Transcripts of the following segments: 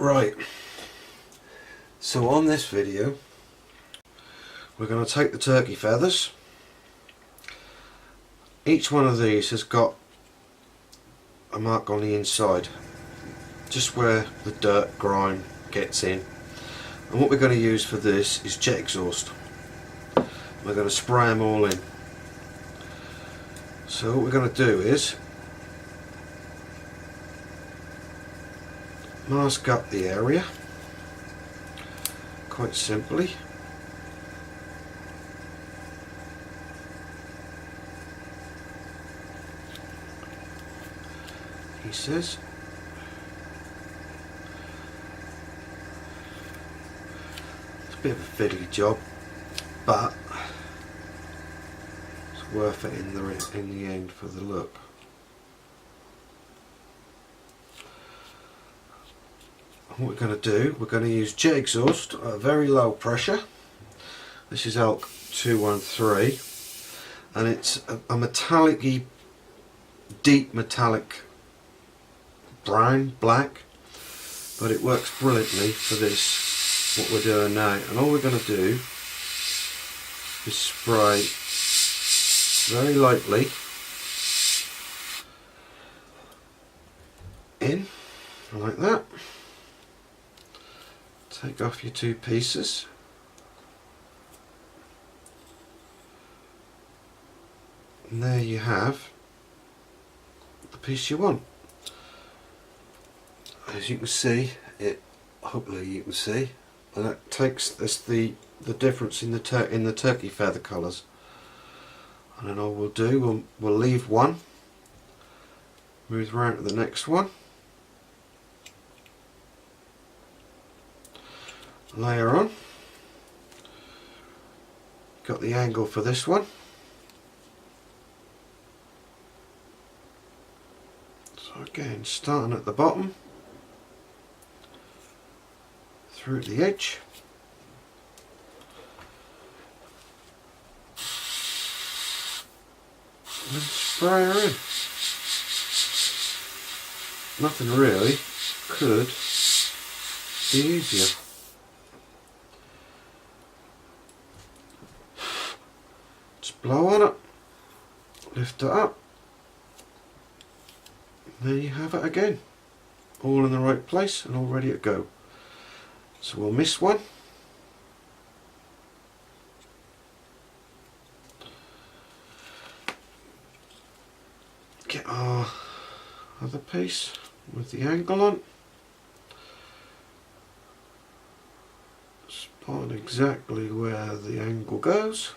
Right, so on this video we're going to take the turkey feathers. Each one of these has got a mark on the inside, just where the dirt grime gets in. And what we're going to use for this is jet exhaust. We're going to spray them all in. So what we're going to do is mask up the area quite simply. He says. It's a bit of a fiddly job, but it's worth it in the end for the look. What we're going to do, we're going to use jet exhaust at a very low pressure. This is Elk 213, and it's a metallic-y, deep metallic brown, black, but it works brilliantly for this, what we're doing now. And all we're going to do is spray very lightly in, like that. Take off your two pieces. And there you have the piece you want. As you can see, hopefully you can see, and that takes this the difference in the turkey feather colours. And then all we'll do, we'll leave one, move around to the next one, layer on. Got the angle for this one. So again, starting at the bottom, through the edge, and spray her in. Nothing really could be easier. Just blow on it, lift it up, and there you have it again, all in the right place and all ready to go. So we'll miss one. Get our other piece with the angle on. Spot exactly where the angle goes.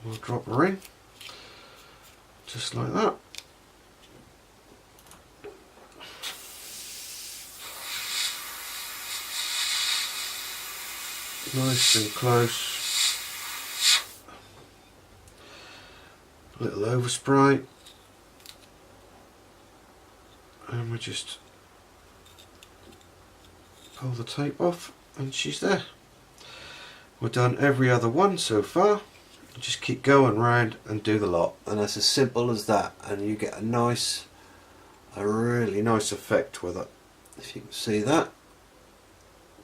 We'll drop her in, just like that. Nice and close. A little overspray, and we just pull the tape off, and she's there. We've done every other one so far. Just keep going round and do the lot, and that's as simple as that, and you get a really nice effect with it. If you can see that,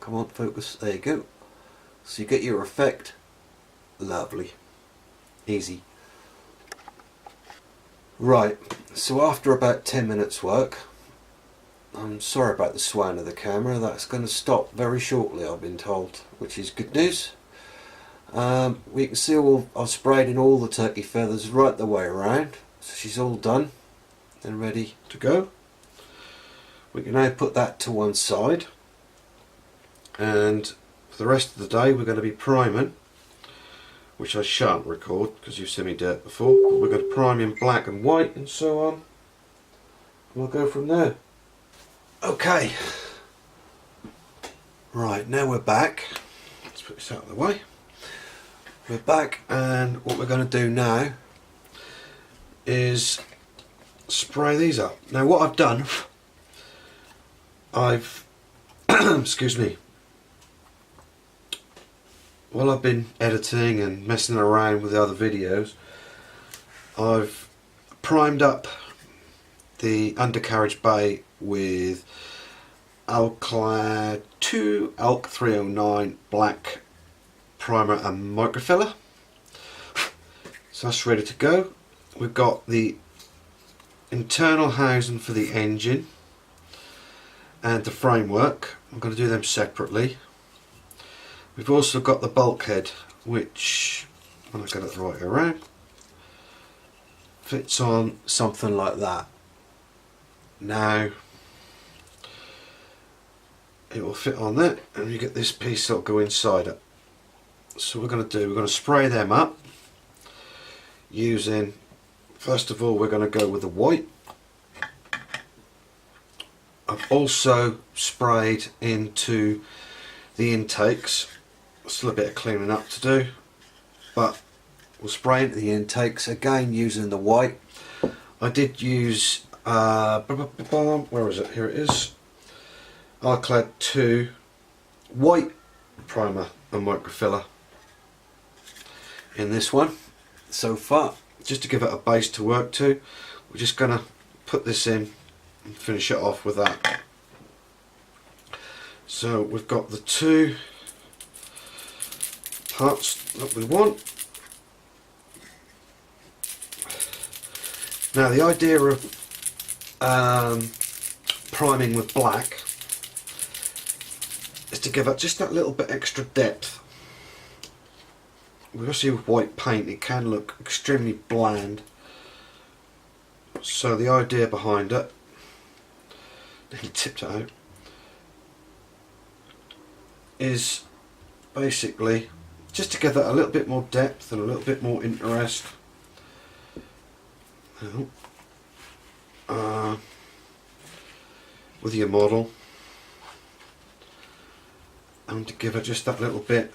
come on, focus, there you go. So you get your effect. Lovely, easy. Right, so after about 10 minutes work, I'm sorry about the swaying of the camera, that's going to stop very shortly, I've been told, which is good news. We can see I've sprayed in all the turkey feathers right the way around, so she's all done and ready to go. We can now put that to one side, and for the rest of the day we're going to be priming, which I shan't record because you've seen me do it before, but we're going to prime in black and white and so on, and we'll go from there. Okay, right, now we're back. Let's put this out of the way. We're back, and what we're going to do now is spray these up. Now what I've done, I've excuse me, while I've been editing and messing around with the other videos, I've primed up the undercarriage bay with Alclad 2 Alk 309 black primer and microfiller. So that's ready to go. We've got the internal housing for the engine and the framework. I'm going to do them separately. We've also got the bulkhead, which, when I get it right around, fits on something like that. Now it will fit on there, and you get this piece that'll go inside it. So we're going to spray them up using, first of all, we're going to go with the white. I've also sprayed into the intakes. Still a bit of cleaning up to do, but we'll spray into the intakes again using the white. I did use where is it? Here it is. Alclad 2 white primer and microfiller in this one so far, just to give it a base to work to. We're just going to put this in and finish it off with that. So we've got the two parts that we want. Now the idea of priming with black is to give it just that little bit extra depth. Obviously with white paint it can look extremely bland, so the idea behind it, he tipped it out, is basically just to give it a little bit more depth and a little bit more interest. With your model, and to give it just that little bit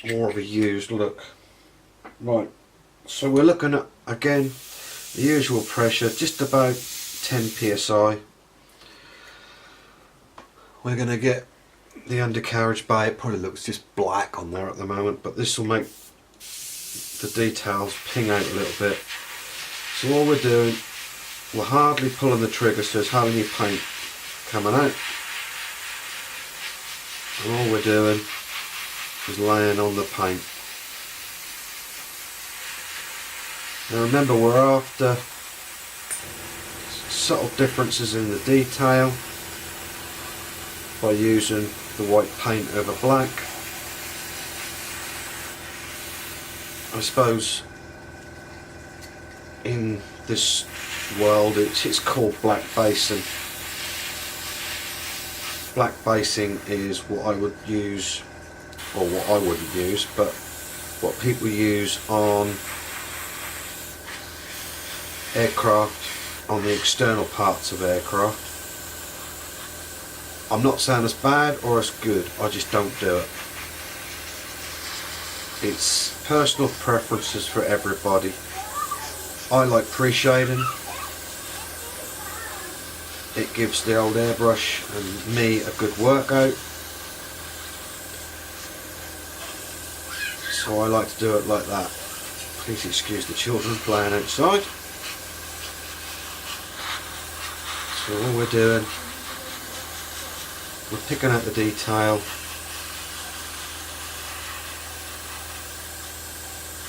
more of a used look. Right, so we're looking at, again, the usual pressure, just about 10 psi. We're going to get the undercarriage bay. It probably looks just black on there at the moment, but this will make the details ping out a little bit. So all we're doing, we're hardly pulling the trigger, so there's hardly any paint coming out, and all we're doing is laying on the paint. Now remember, we're after subtle differences in the detail by using the white paint over black. I suppose in this world it's called black basing. Black basing is what I would use, or what I wouldn't use, but what people use on aircraft, on the external parts of aircraft. I'm not saying it's bad or it's good, I just don't do it. It's personal preferences for everybody. I like pre-shading. It gives the old airbrush and me a good workout. So I like to do it like that. Please excuse the children playing outside. So all we're doing, we're picking out the detail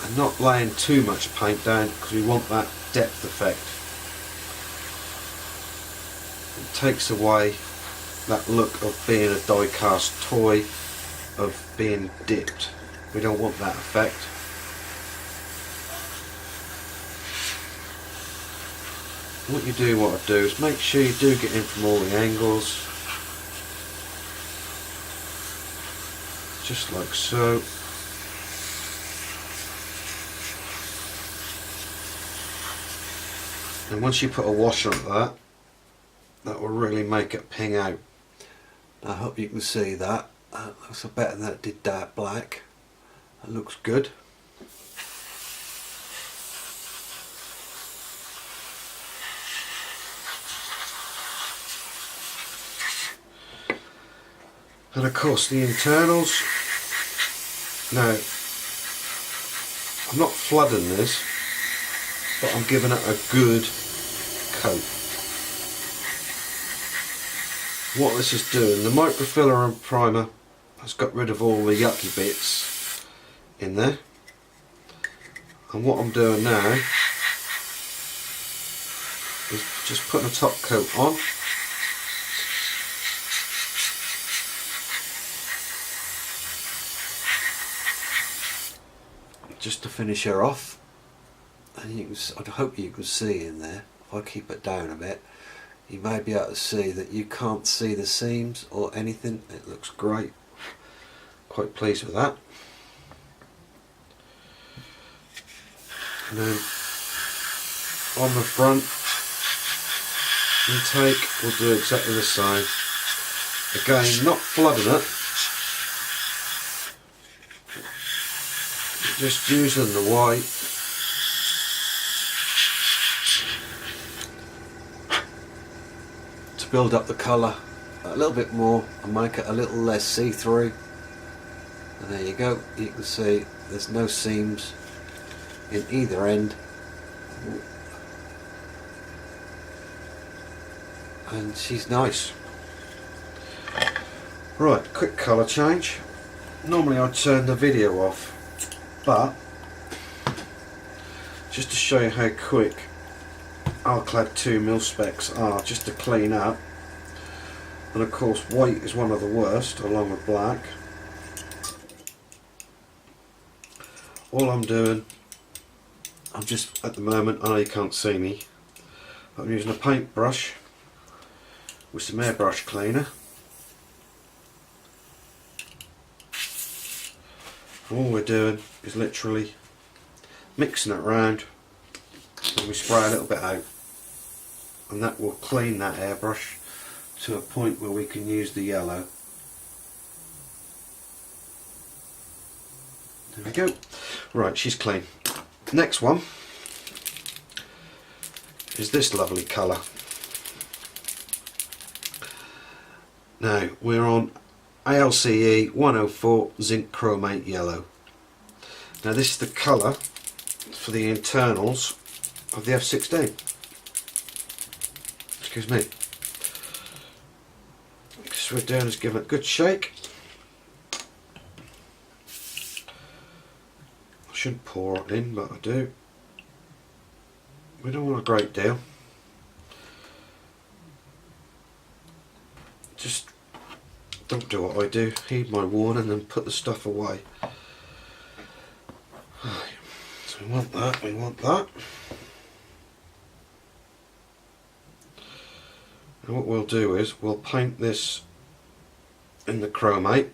and not laying too much paint down, because we want that depth effect. It takes away that look of being a die cast toy, of being dipped. We don't want that effect. What you want to do is make sure you do get in from all the angles, just like so. And once you put a wash on that, that will really make it ping out. I hope you can see that. That looks better than it did dark black. That looks good. And of course the internals. Now, I'm not flooding this, but I'm giving it a good coat. What this is doing, the microfiller and primer has got rid of all the yucky bits in there, and what I'm doing now is just putting a top coat on. Just to finish her off, and you can, I hope you can see in there, if I keep it down a bit, you may be able to see that you can't see the seams or anything. It looks great, quite pleased with that. And then on the front intake we'll do exactly the same. Again, not flooding it, just using the white to build up the colour a little bit more and make it a little less see-through. And there you go, you can see there's no seams in either end, and she's nice. Right, quick colour change. Normally I'd turn the video off, but just to show you how quick Alclad 2 mil specs are, just to clean up, and of course white is one of the worst along with black. All I'm doing, I'm just at the moment, I know you can't see me, I'm using a paintbrush with some airbrush cleaner. All we're doing is literally mixing it around, and we spray a little bit out, and that will clean that airbrush to a point where we can use the yellow. There we go. Right, she's clean. Next one is this lovely colour. Now we're on ALCE 104 zinc chromate yellow. Now this is the colour for the internals of the F-16. Excuse me. So we're doing is giving it a good shake. I shouldn't pour it in, but I do. We don't want a great deal. Just don't do what I do, heed my warning and put the stuff away. So we want that, we want that. And what we'll do is we'll paint this in the chromate,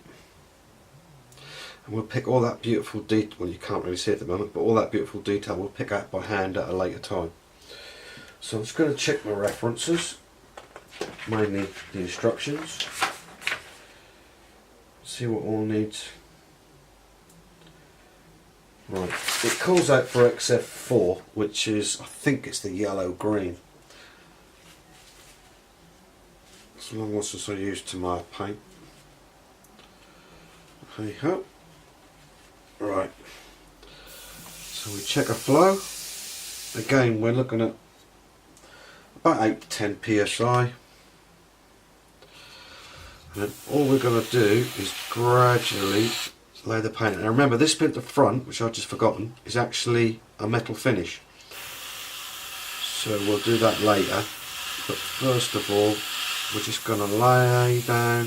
and we'll pick all that beautiful detail, well you can't really see it at the moment, but all that beautiful detail we'll pick out by hand at a later time. So I'm just going to check my references, mainly the instructions. See what all needs. Right, it calls out for XF4, which is, I think it's the yellow green. It's the long one since I used Tamiya paint. Hey ho. Right, so we check a flow. Again, we're looking at about 8 to 10 psi. And all we're going to do is gradually lay the paint. Now remember, this bit at the front, which I've just forgotten, is actually a metal finish. So we'll do that later. But first of all, we're just going to lay down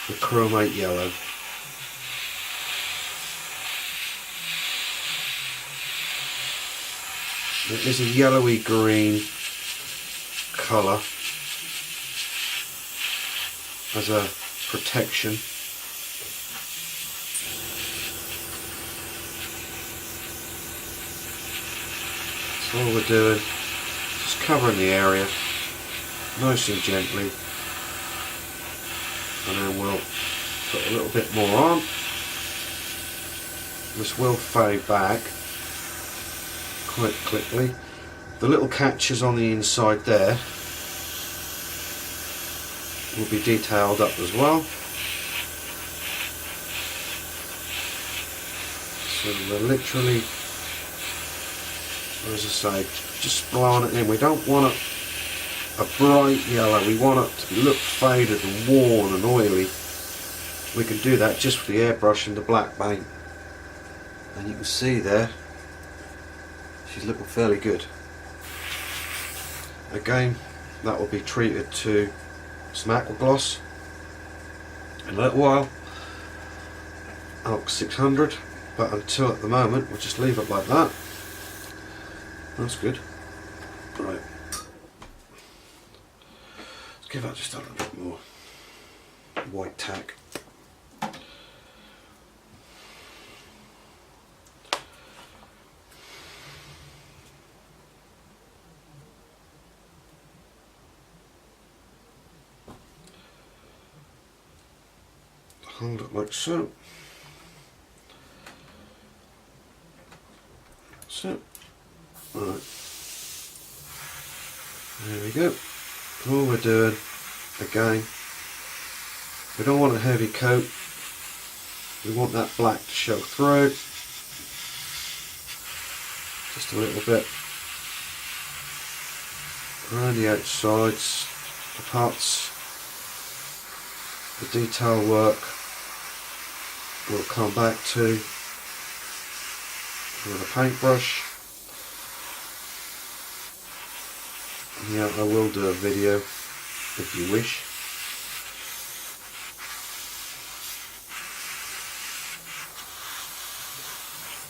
the chromate yellow. It is a yellowy green colour as a protection. So all we're doing, just covering the area nice and gently, and then we'll put a little bit more on. This will fade back quite quickly. The little catches on the inside there will be detailed up as well. So we're literally as I say, just blowing it in. We don't want it a bright yellow, we want it to look faded and worn and oily. We can do that just with the airbrush and the black paint. And you can see there, she's looking fairly good. Again, that will be treated to some aqua gloss in a little while, Alk 600, but until at the moment we'll just leave it like that. That's good. Right, let's give that just a little bit more white tack. Hold it like so. So, right, there we go. All we're doing, again, we don't want a heavy coat, we want that black to show through, just a little bit around the outsides, the parts, the detail work we'll come back to with a paintbrush. Yeah, I will do a video if you wish.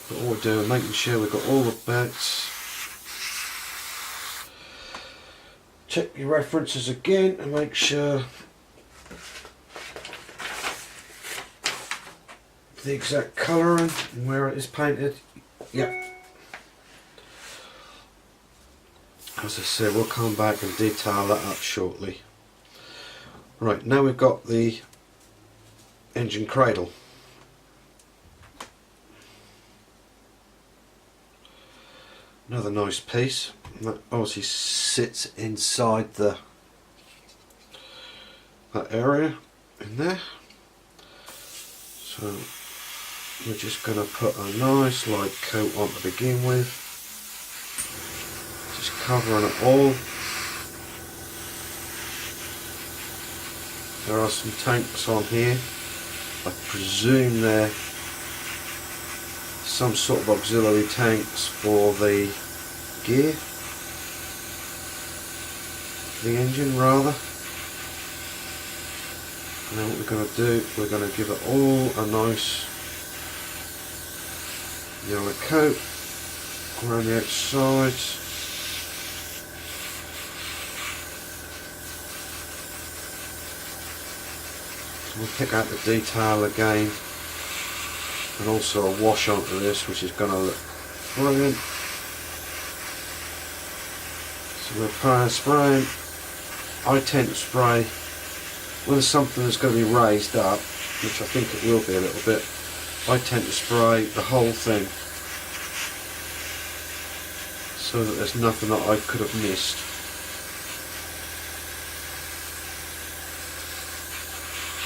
But all we're doing, making sure we've got all the bits. Check your references again and make sure the exact colouring and where it is painted. Yep. As I said, we'll come back and detail that up shortly. Right, now we've got the engine cradle. Another nice piece. That obviously sits inside that area in there. So we're just going to put a nice light coat on to begin with, just covering it all. There are some tanks on here. I presume they're some sort of auxiliary tanks for the gear, the engine rather. And then what we're going to do, we're going to give it all a nice yellow coat around the outsides. So we'll pick out the detail again, and also a wash onto this, which is going to look brilliant. So we're spraying. I tend to spray with something that's going to be raised up, which I think it will be a little bit. I tend to spray the whole thing so that there's nothing that I could have missed.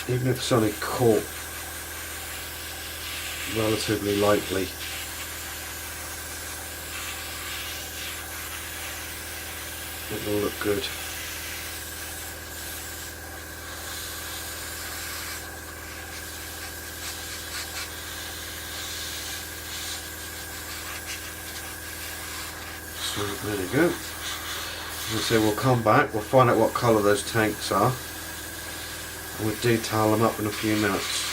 Even if it's only caught relatively lightly. It will look good. So there you go. As I say, we'll come back, we'll find out what colour those tanks are, and we'll detail them up in a few minutes.